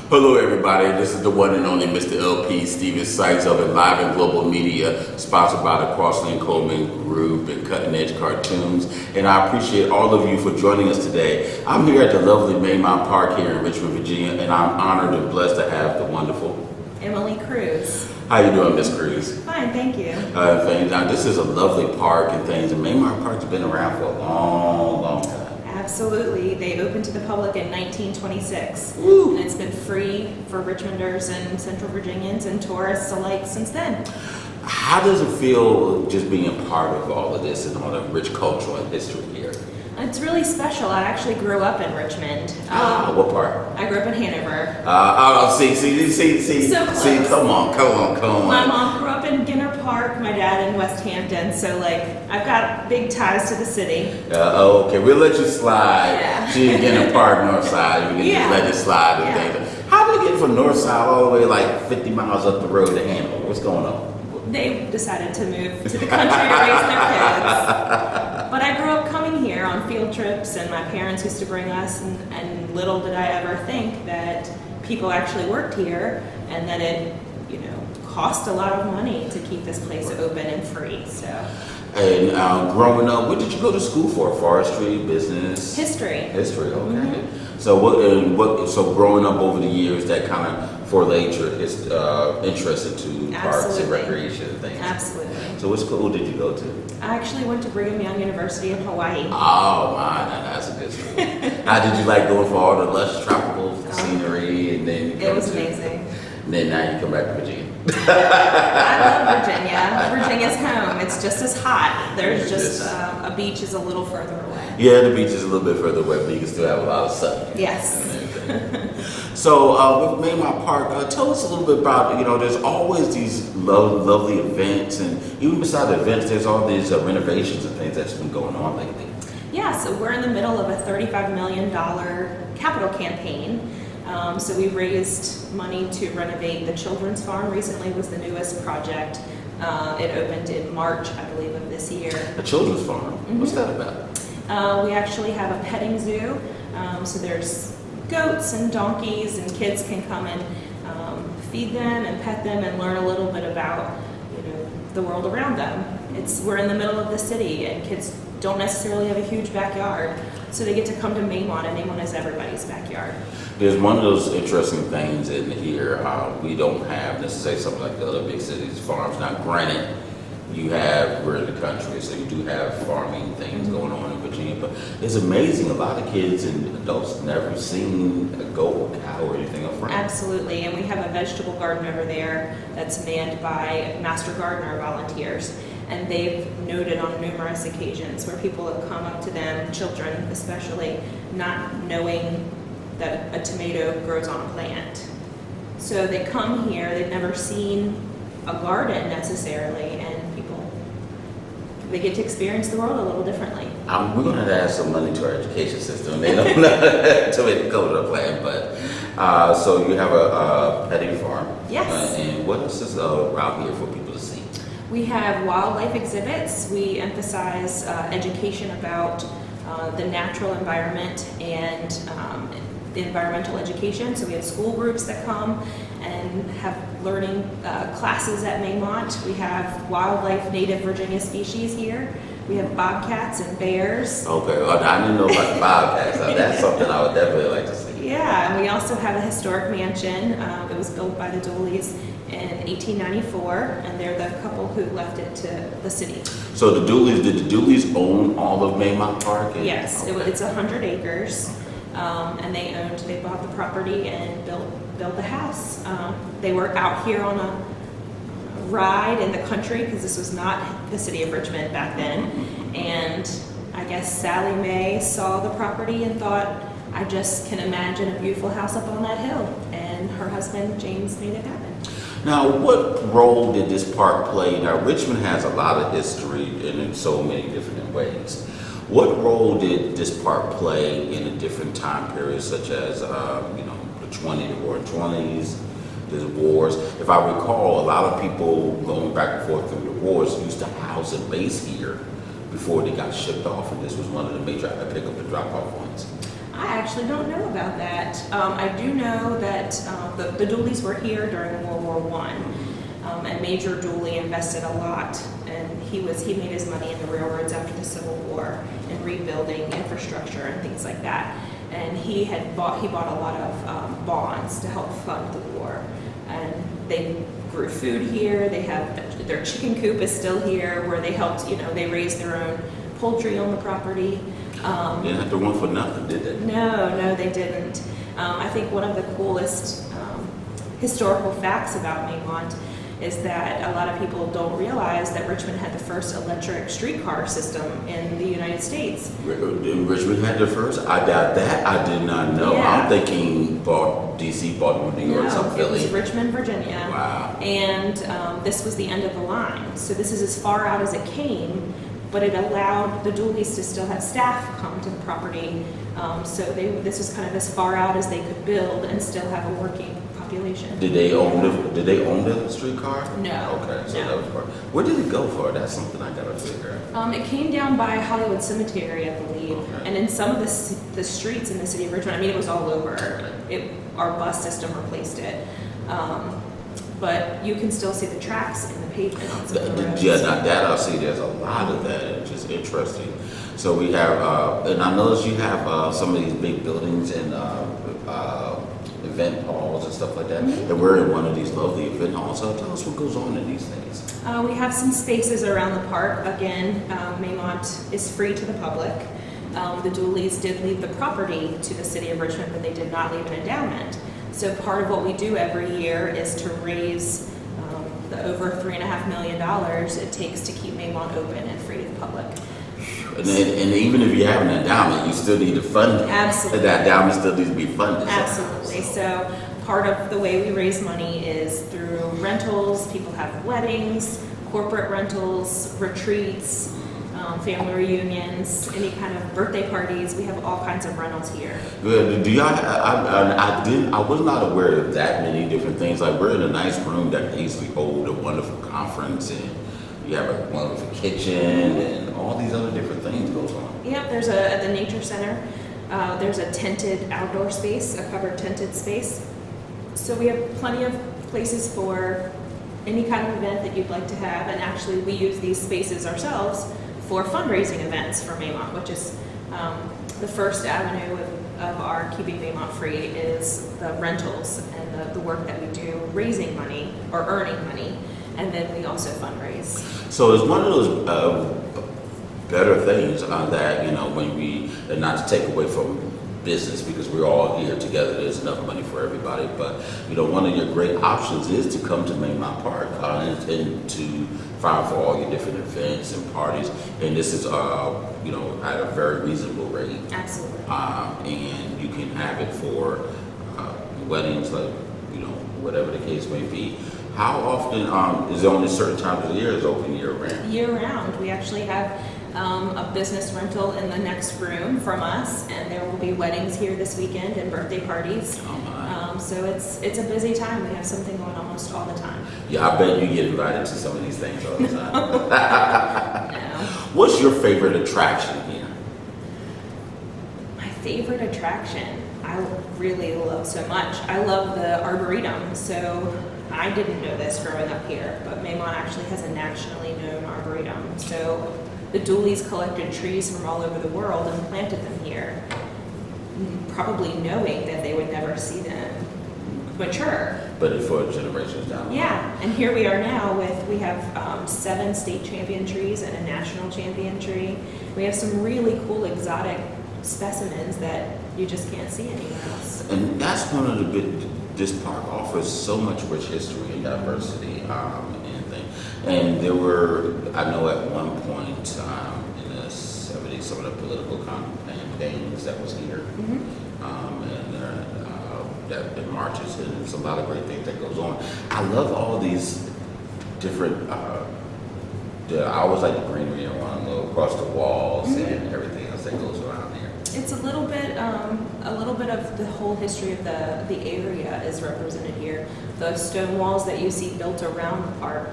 Hello everybody, this is the one and only Mr. LP Steven Sykes of Enliven Global Media, sponsored by the Crossley and Coleman Group and Cutting Edge Cartoons, and I appreciate all of you for joining us today. I'm here at the lovely Maymont Park here in Richmond, Virginia, and I'm honored and blessed to have the wonderful EMILYCRUZ. How you doing, Miss Cruz? Fine, thank you. Now, this is a lovely park and things, and Maymont Park's been around for a long, long time. Absolutely. They opened to the public in 1926. Woo. And it's been free for Richmonders and Central Virginians and tourists alike since then. How does it feel just being part of all of this and all the rich cultural and history here? It's really special. I actually grew up in Richmond. What part? I grew up in Hanover. See, So close. see, come on. My mom grew up in Ginner Park, my dad in West Hampton, so like I've got big ties to the city. Okay, we'll let you slide. Yeah. She in Ginner Park, North Side. You can just let it slide and things. How do they get from North Side all the way like 50 miles up the road to Hanover? What's going on? They decided to move to the country to raise their kids. But I grew up coming here on field trips, and my parents used to bring us, and little did I ever think that people actually worked here, and that it, cost a lot of money to keep this place open and free. So. And growing up, what did you go to school for? Forestry, business? History. History, okay. Mm-hmm. So so growing up over the years, that kind of forlayed your interest into parks and recreation and things? Absolutely. So what school did you go to? I actually went to Brigham Young University in Hawaii. Oh my, that's a good school. How did you like going for all the lush tropical scenery and then it was amazing. And then now you come back to Virginia. I love Virginia. Virginia's home. It's just as hot. There's just a beach is a little further away. Yeah, the beach is a little bit further away, but you can still have a lot of sun. Yes. So with Maymont Park, tell us a little bit about, there's always these lovely events, and even beside the events, there's all these renovations and things that's been going on lately. Yeah, so we're in the middle of a $35 million capital campaign. So we raised money to renovate the Children's Farm. Recently was the newest project. It opened in March, I believe, of this year. The Children's Farm? Mm-hmm. What's that about? We actually have a petting zoo. So there's goats and donkeys, and kids can come and feed them and pet them and learn a little bit about the world around them. We're in the middle of the city, and kids don't necessarily have a huge backyard, so they get to come to Maymont, and Maymont is everybody's backyard. There's one of those interesting things in here. We don't have necessarily something like the other big cities, farms. Now, granted, we're in the country, so you do have farming things going on in Virginia, but it's amazing. A lot of kids and adults never seen a goat or cow or anything up front. Absolutely, and we have a vegetable garden over there that's manned by Master Gardener volunteers. And they've noted on numerous occasions where people have come up to them, children especially, not knowing that a tomato grows on a plant. So they come here, they've never seen a garden necessarily, and they get to experience the world a little differently. We're going to add some money to our education system. They don't know to make come to a plan, but so you have a petting farm. Yes. And what else is around here for people to see? We have wildlife exhibits. We emphasize education about the natural environment and the environmental education. So we have school groups that come and have learning classes at Maymont. We have wildlife native Virginia species here. We have bobcats and bears. Okay, well, I didn't know about the bobcats. That's something I would definitely like to see. Yeah, and we also have a historic mansion. It was built by the Dooleys in 1894, and they're the couple who left it to the city. So did the Dooleys own all of Maymont Park? Yes, okay. It's 100 acres, and they bought the property and built the house. They were out here on a ride in the country, because this was not the city of Richmond back then, and I guess Sally Mae saw the property and thought, I just can imagine a beautiful house up on that hill, and her husband James made it happen. Now, what role did this park play? Now, Richmond has a lot of history and in so many different ways. What role did this park play in a different time period, such as the Roaring 20s, the wars? If I recall, a lot of people going back and forth through the wars used to house a base here before they got shipped off, and this was one of the major pickup and drop-off points. I actually don't know about that. I do know that the Dooleys were here during World War I, and Major Dooley invested a lot, and he made his money in the railroads after the Civil War and rebuilding infrastructure and things like that. And he bought a lot of bonds to help fund the war. And they grew food here. They have their chicken coop is still here, where they helped. They raised their own poultry on the property. They didn't have to run for nothing, did they? No, they didn't. I think one of the coolest historical facts about Maymont is that a lot of people don't realize that Richmond had the first electric streetcar system in the United States. Richmond had the first? I doubt that. I did not know. Yeah. I'm thinking DC, Baltimore, New York, some No, it Philly. was Richmond, Virginia. Wow. And this was the end of the line. So this is as far out as it came, but it allowed the Dooleys to still have staff come to the property. This was kind of as far out as they could build and still have a working population. Did they own the streetcar? No. Okay, so No. that was part. Where did it go for? That's something I gotta figure out. It came down by Hollywood Cemetery, I believe, Okay. and in some of the streets in the city of Richmond. I mean, it was all over. Our bus system replaced it, but you can still see the tracks in the pavement on some of the roads. Yeah, now that I see. There's a lot of that. It's just interesting. So we have, and I noticed you have some of these big buildings and event halls and stuff like that. Mm-hmm. And we're in one of these lovely event halls. So tell us what goes on in these things. We have some spaces around the park. Again, Maymont is free to the public. The Dooleys did leave the property to the city of Richmond, but they did not leave an endowment. So part of what we do every year is to raise the over $3.5 million it takes to keep Maymont open and free to the public. And even if you have an endowment, you still need to fund it. Absolutely. That endowment still needs to be funded. Absolutely. So part of the way we raise money is through rentals. People have weddings, corporate rentals, retreats, family reunions, any kind of birthday parties. We have all kinds of rentals here. Do y'all? I was not aware of that many different things. Like we're in a nice room that can easily hold a wonderful conference, and you have a wonderful kitchen, and all these other different things goes on. Yep. There's at the Nature Center. There's a tented outdoor space, a covered tented space. So we have plenty of places for any kind of event that you'd like to have, and actually we use these spaces ourselves for fundraising events for Maymont, which is the first avenue of our Keeping Maymont Free is the rentals and the work that we do raising money or earning money, and then we also fundraise. So it's one of those better things that, when we, and not to take away from business because we're all here together, there's enough money for everybody, but one of your great options is to come to Maymont Park and to file for all your different events and parties, and this is at a very reasonable rate. Absolutely. And you can have it for weddings, like whatever the case may be. How often is it only certain times of the year? Is it open year round? Year round. We actually have a business rental in the next room from us, and there will be weddings here this weekend and birthday parties. Oh my. So it's a busy time. We have something going almost all the time. Yeah, I bet you get invited to some of these things all the time. No. What's your favorite attraction here? My favorite attraction, I really love so much. I love the Arboretum. So I didn't know this growing up here, but Maymont actually has a nationally known Arboretum. So the Dooleys collected trees from all over the world and planted them here, probably knowing that they would never see them mature. But for generations down the line. Yeah, and here we are now we have 7 state champion trees and a national champion tree. We have some really cool exotic specimens that you just can't see anywhere else. And that's one of the this park offers so much rich history and diversity and things. And there were, I know at one point in the 70s, some of the political campaigns that was here. Mm-hmm. That marches, and there's a lot of great things that goes on. I love all these different, I always like the greenery around across the walls Mm-hmm. and everything else that goes around there. It's a little bit of the whole history of the area is represented here. Those stone walls that you see built around the park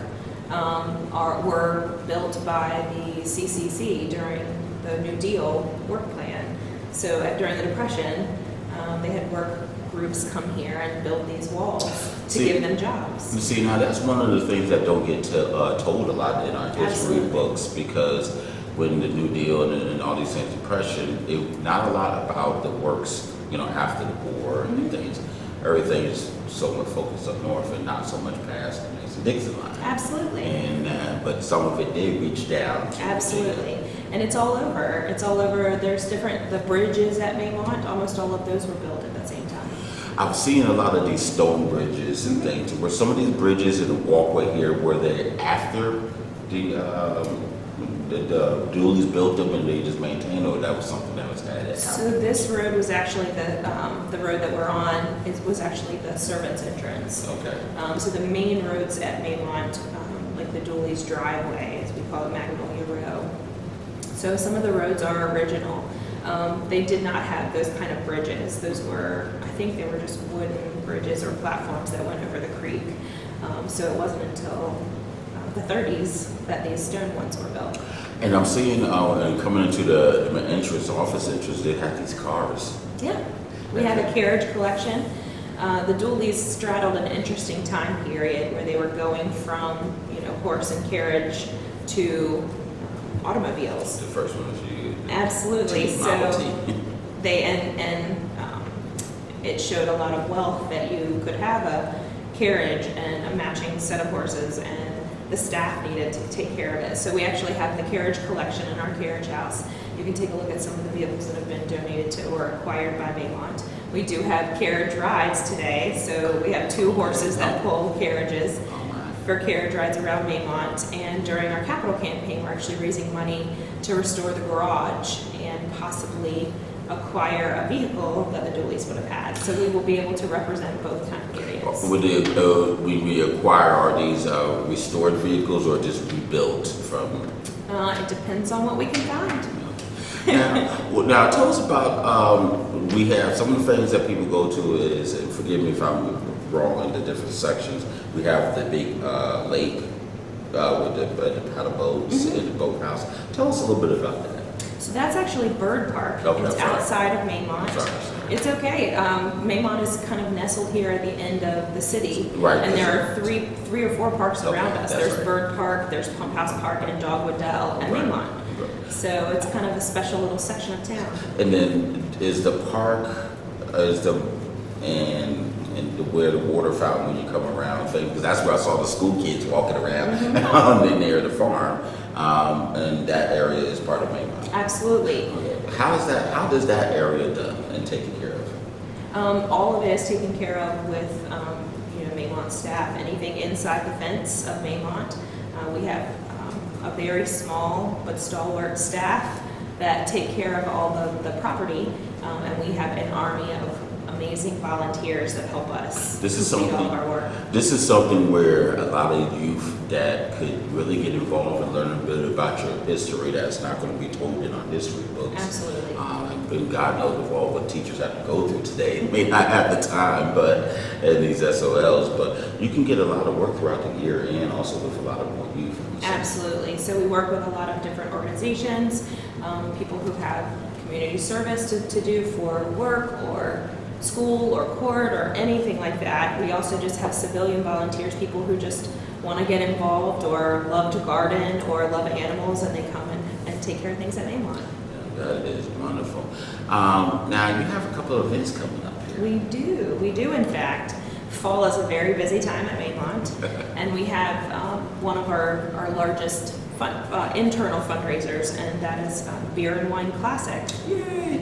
were built by the CCC during the New Deal work plan. So during the Depression, they had work groups come here and build these walls to give them jobs. You see, now that's one of the things that don't get told a lot in our history Absolutely. books, because when the New Deal and all these things, Depression, not a lot about the works, after the war and things. Everything is so much focused up north and not so much past the Mason-Dixon line. Absolutely. And but some of it did reach down to Absolutely. And it's all over. It's all over. There's the bridges at Maymont, almost all of those were built at the same time. I've seen a lot of these stone bridges and things, where some of these bridges and the walkway here, were they after the dualies built them and they just maintained, or that was something that was added? So this road was actually the road that we're on. It was actually the servants' entrance. Okay. So the main roads at Maymont, like the dualies driveway, as we call it, Magnolia Row. So some of the roads are original. They did not have those kind of bridges. Those were, I think they were just wooden bridges or platforms that went over the creek. So it wasn't until the 30s that these stone ones were built. And I'm seeing, coming into the office entrance, they have these cars. Yeah, we have a carriage collection. The dualies straddled an interesting time period where they were going from, horse and carriage to automobiles. The first one was you. Absolutely. So they it showed a lot of wealth that you could have a carriage and a matching set of horses, and the staff needed to take care of it. So we actually have the carriage collection in our carriage house. You can take a look at some of the vehicles that have been donated to or acquired by Maymont. We do have carriage rides today, so we have 2 horses that pull carriages for carriage rides around Maymont. And during our capital campaign, we're actually raising money to restore the garage and possibly acquire a vehicle that the dualies would have had. So we will be able to represent both time periods. When we acquire, are these restored vehicles or just rebuilt from? It depends on what we can find. Now tell us about, we have some of the things that people go to is, and forgive me if I'm wrong in the different sections, we have the big lake with the paddle boats and the boathouse. Tell us a little bit about that. So that's actually Bird Park. Okay, it's outside of Maymont. It's okay. Maymont is kind of nestled here at the end of the city. Right. And there are three or four parks around us. There's right. Bird Park, there's Pump House Park, and Dogwood Dell, and Right. Maymont. So it's kind of a special little section of town. And then is the park, where the water fountain when you come around thing, because that's where I saw the school kids walking around near the farm, and that area is part of Maymont. Absolutely. Okay. How does that area done and taken care of? All of it is taken care of with Maymont staff. Anything inside the fence of Maymont, we have a very small but stalwart staff that take care of all the property, and we have an army of amazing volunteers that help us complete all of our work. This is something where a lot of youth that could really get involved and learn a bit about your history that's not going to be told in our history books. Absolutely. And God knows of all what teachers have to go through today. They may not have the time, but in these SOLs, but you can get a lot of work throughout the year and also with a lot of more youth. Absolutely. So we work with a lot of different organizations, people who have community service to do for work or school or court or anything like that. We also just have civilian volunteers, people who just want to get involved or love to garden or love animals, and they come and take care of things that they want. That is wonderful. Now you have a couple of events coming up here. We do in fact. Fall is a very busy time at Maymont, and we have one of our largest internal fundraisers, and that is Beer and Wine Classic. Yay!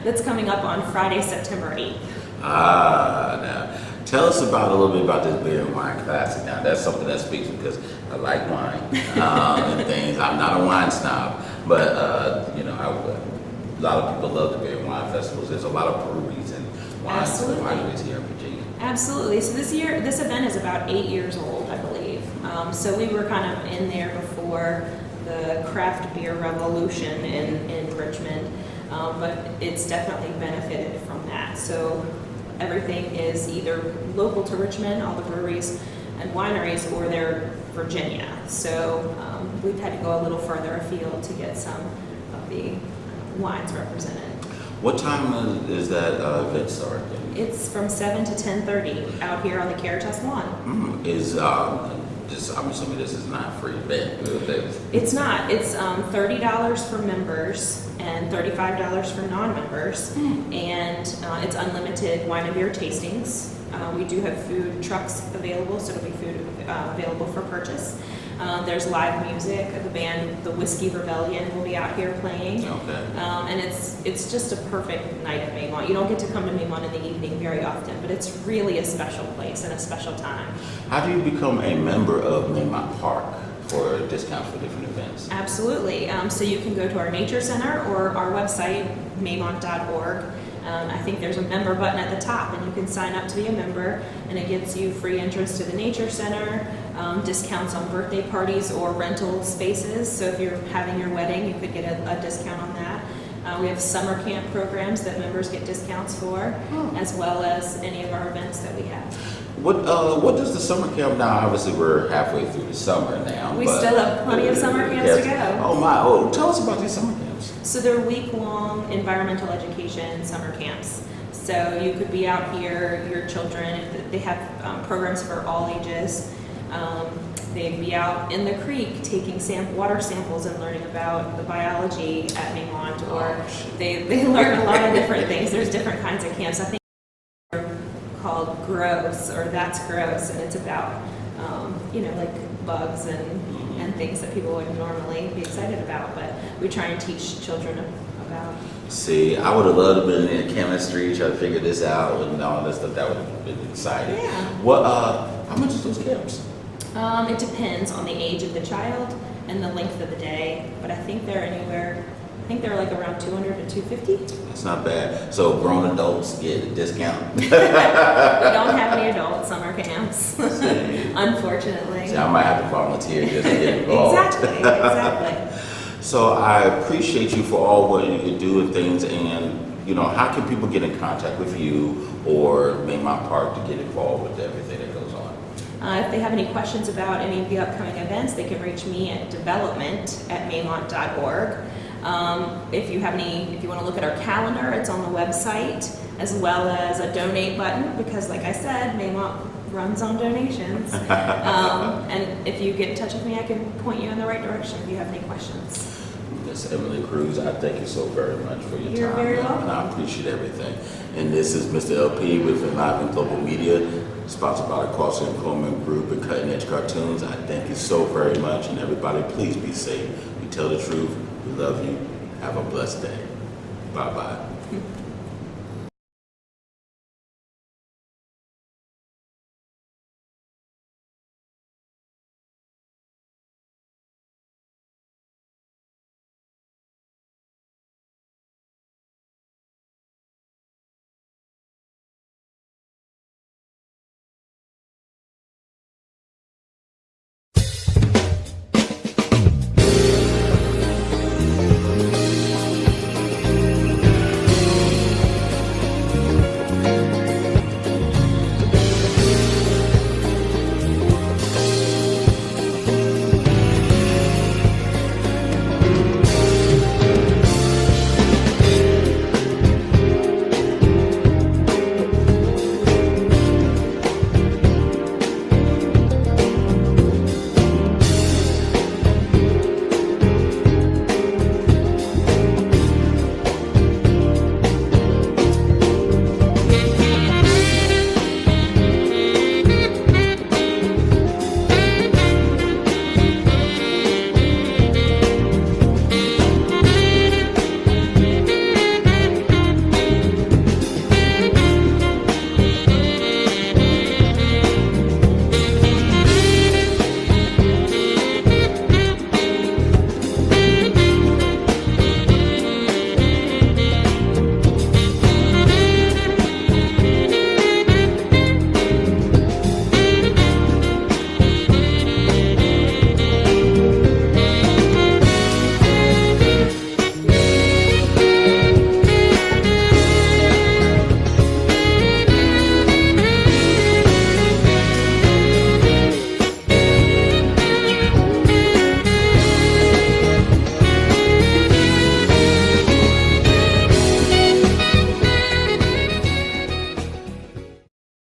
That's coming up on Friday, September 8th. Now tell us a little bit about this Beer and Wine Classic. Now that's something that speaks because I like wine and things. I'm not a wine snob, but a lot of people love the Beer and Wine festivals. There's a lot of breweries and wineries here in Virginia. Absolutely. So this event is about 8 years old, I believe. So we were kind of in there before the craft beer revolution in Richmond, but it's definitely benefited from that. So everything is either local to Richmond, all the breweries and wineries, or they're Virginia. So we've had to go a little further afield to get some of the wines represented. What time is that event starting? It's from 7 to 10:30 out here on the Caritas lawn. I'm assuming this is not a free event. It's not. It's $30 for members and $35 for non-members, and it's unlimited wine and beer tastings. We do have food trucks available, so it'll be food available for purchase. There's live music. The band, the Whiskey Rebellion, will be out here playing. Okay. And it's just a perfect night at Maymont. You don't get to come to Maymont in the evening very often, but it's really a special place and a special time. How do you become a member of Maymont Park for discounts for different events? Absolutely. So you can go to our nature center or our website, maymont.org. I think there's a member button at the top, and you can sign up to be a member, and it gives you free entrance to the nature center, discounts on birthday parties or rental spaces. So if you're having your wedding, you could get a discount on that. We have summer camp programs that members get discounts for, as well as any of our events that we have. What does the summer camp now? Obviously, we're halfway through the summer now. We still have plenty of summer camps to go. Oh my! Oh, tell us about these summer camps. So they're week-long environmental education summer camps. So you could be out here, your children, they have programs for all ages. They'd be out in the creek taking water samples and learning about the biology at Maymont, or they learn a lot of different things. There's different kinds of camps. I think they're called Gross, or That's Gross, and it's about, like bugs and things that people would normally be excited about, but we try and teach children about. See, I would have loved to have been in chemistry, try to figure this out and all this stuff. That would have been exciting. Yeah. How much is those camps? It depends on the age of the child and the length of the day, but I think they're like around 200 to 250. That's not bad. So grown adults get a discount. We don't have any adult summer camps, unfortunately. See, I might have to volunteer just to get involved. Exactly. So I appreciate you for all what you do and things, and how can people get in contact with you or Maymont Park to get involved with everything that goes on? If they have any questions about any of the upcoming events, they can reach me at development@maymont.org. If you want to look at our calendar, it's on the website, as well as a donate button, because like I said, Maymont runs on donations. And if you get in touch with me, I can point you in the right direction if you have any questions. Miss EMILYCRUZ, I thank you so very much for your time. You're very welcome. And I appreciate everything. And this is Mr. LP with Enliven Global Media, sponsored by the Crossley and Coleman Group and Cutting Edge Cartoons. I thank you so very much, and everybody, please be safe. We tell the truth. We love you. Have a blessed day. Bye-bye.